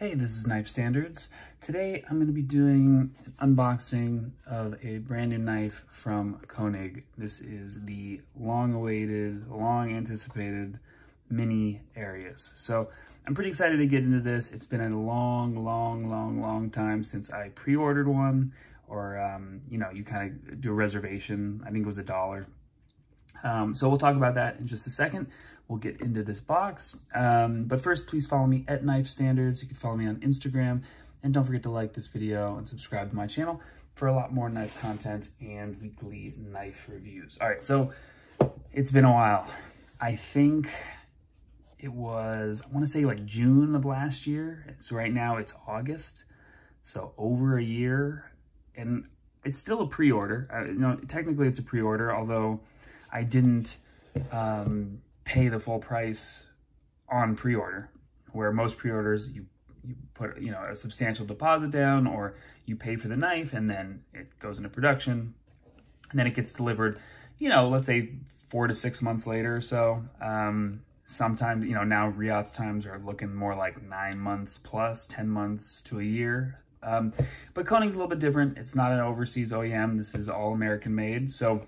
Hey, this is Knife Standards. Today I'm going to be doing an unboxing of a brand new knife from Koenig. This is the long-awaited, long-anticipated mini Arius. So I'm pretty excited to get into this. It's been a long time since I pre-ordered one, or you kind of do a reservation. I think it was $1. So we'll talk about that in just a second. We'll get into this box. But first, please follow me at Knife Standards. You can follow me on Instagram. And don't forget to like this video and subscribe to my channel for a lot more knife content and weekly knife reviews. All right, so it's been a while. I think it was, I want to say like June of last year. So right now it's August. So over a year. And it's still a pre-order. Technically it's a pre-order, although I didn't pay the full price on pre-order, where most pre-orders you put a substantial deposit down, or you pay for the knife and then it goes into production and then it gets delivered, let's say 4 to 6 months later or so. Sometimes, now Riot's times are looking more like 9 months plus, 10 months to a year. But Koenig's a little bit different. It's not an overseas OEM. This is all American made. So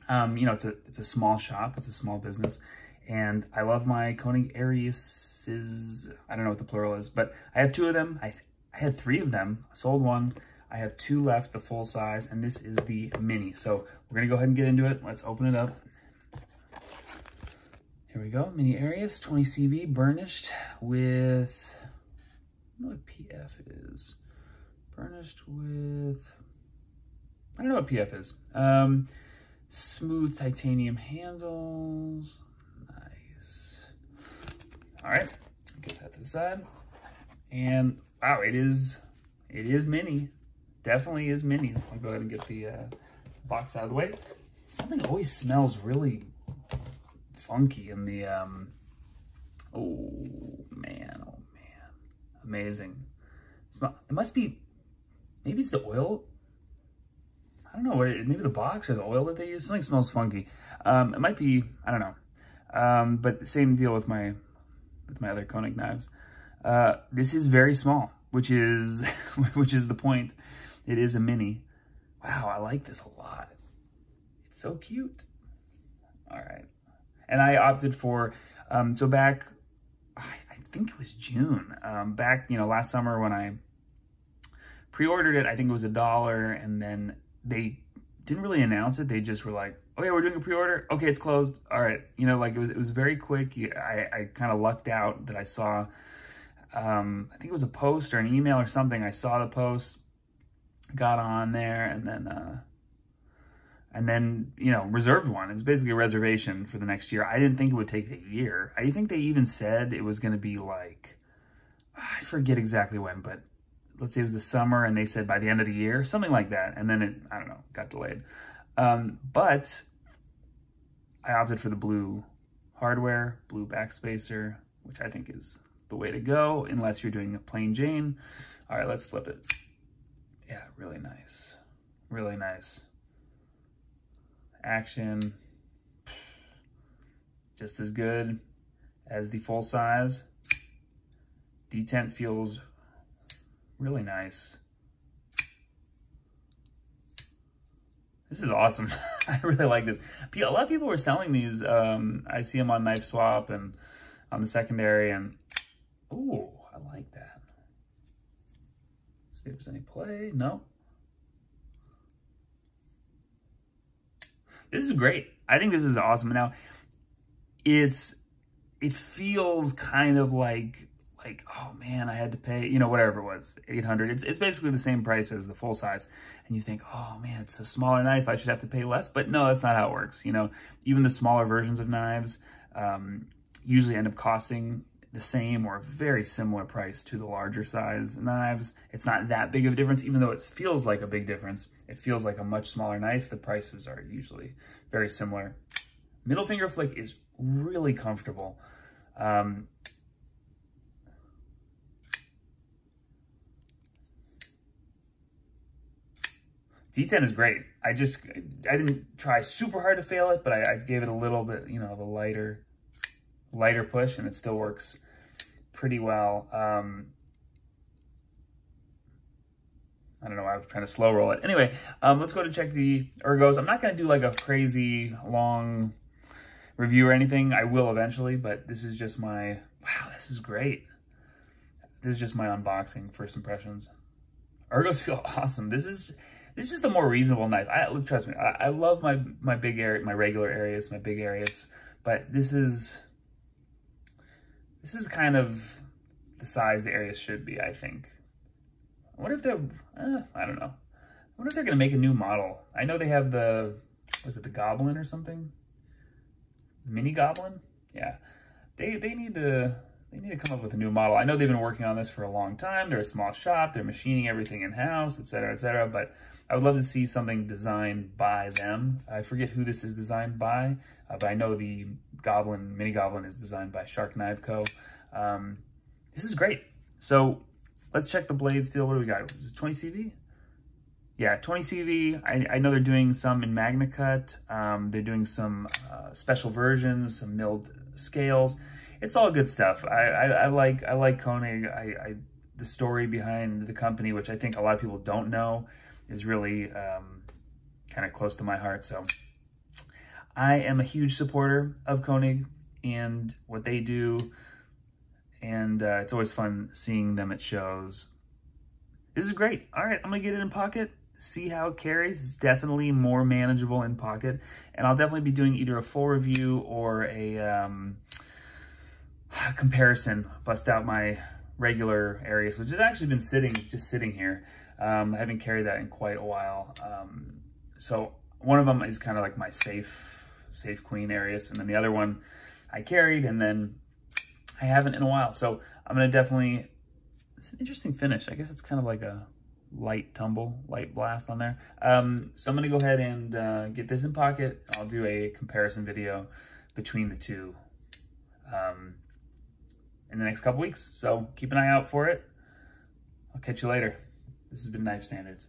it's a small shop, it's a small business, and I love my Koenig Ariuses. I don't know what the plural is, but I have 2 of them. I had 3 of them. I sold 1. I have 2 left, the full size, and this is the mini. So we're gonna go ahead and get into it. Let's open it up. Here we go, mini Arius, 20 CV, burnished with, I don't know what PF is. Burnished with, I don't know what PF is. Smooth titanium handles. Nice. All right, get that to the side. And wow, it is mini. Definitely is mini. I'll go ahead and get the box out of the way. Something always smells really funky in the oh man, amazing. Smell. It must be, maybe it's the oil. I don't know what maybe the box or the oil that they use. Something smells funky. It might be, I don't know. But the same deal with my other Koenig knives. This is very small, which is the point. It is a mini. Wow, I like this a lot. It's so cute. All right. And I opted for, so back, I think it was June, back, last summer when I pre-ordered it, I think it was $1, and then they didn't really announce it. They just were like, okay, we're doing a pre-order. Okay, it's closed. All right. It was very quick. I kind of lucked out that I saw, I think it was a post or an email or something. I saw the post, got on there, and then, reserved one. It's basically a reservation for the next year. I didn't think it would take a year. I think they even said it was going to be like, I forget exactly when, but let's say it was the summer, and they said by the end of the year, something like that. And then it, I don't know, got delayed. But I opted for the blue hardware, blue backspacer, which I think is the way to go, unless you're doing a plain Jane. All right, let's flip it. Yeah, really nice. Really nice. Action. Just as good as the full size. Detent feels really nice. This is awesome. I really like this. A lot of people were selling these. I see them on Knife Swap and on the secondary, and oh, I like that. Let's see if there's any play. No. This is great. I think this is awesome. Now, it feels kind of like, oh man, I had to pay, whatever it was, $800. It's basically the same price as the full size. And you think, oh man, it's a smaller knife, I should have to pay less. But no, that's not how it works. Even the smaller versions of knives usually end up costing the same or a very similar price to the larger size knives. It's not that big of a difference, even though it feels like a big difference. It feels like a much smaller knife. The prices are usually very similar. Middle finger flick is really comfortable. D10 is great. I didn't try super hard to fail it, but I gave it a little bit, of a lighter push, and it still works pretty well. I don't know why I was trying to slow roll it. Anyway, let's go to check the ergos. I'm not going to do like a crazy long review or anything. I will eventually, but this is just my, wow, this is great. This is just my unboxing, first impressions. Ergos feel awesome. This is just a more reasonable knife. Trust me, I love my big area, my regular Arius, my big Arius, but this is kind of the size the Arius should be, I think. I wonder if they're, I don't know. I wonder if they're gonna make a new model. I know they have the, was it the Goblin or something? Mini Goblin? Yeah. They need to come up with a new model. I know they've been working on this for a long time. They're a small shop. They're machining everything in-house, et cetera, but I would love to see something designed by them. I forget who this is designed by, but I know the Goblin, Mini Goblin is designed by Shark Knife Co. This is great. So let's check the blade steel. What do we got? Is it 20 CV? Yeah, 20 CV. I know they're doing some in Magna Cut. They're doing some special versions, some milled scales. It's all good stuff. I like Koenig. The story behind the company, which I think a lot of people don't know, is really kind of close to my heart. So I am a huge supporter of Koenig and what they do. And it's always fun seeing them at shows. This is great. All right, I'm gonna get it in pocket, see how it carries. It's definitely more manageable in pocket. And I'll definitely be doing either a full review or a comparison, bust out my regular Arius, which has actually been just sitting here. I haven't carried that in quite a while. So one of them is kind of like my safe queen Arius, and then the other one I carried, and then I haven't in a while. So I'm gonna definitely, it's an interesting finish. I guess it's kind of like a light blast on there. So I'm gonna go ahead and get this in pocket. I'll do a comparison video between the two in the next couple weeks. So keep an eye out for it. I'll catch you later. This has been Knife Standards.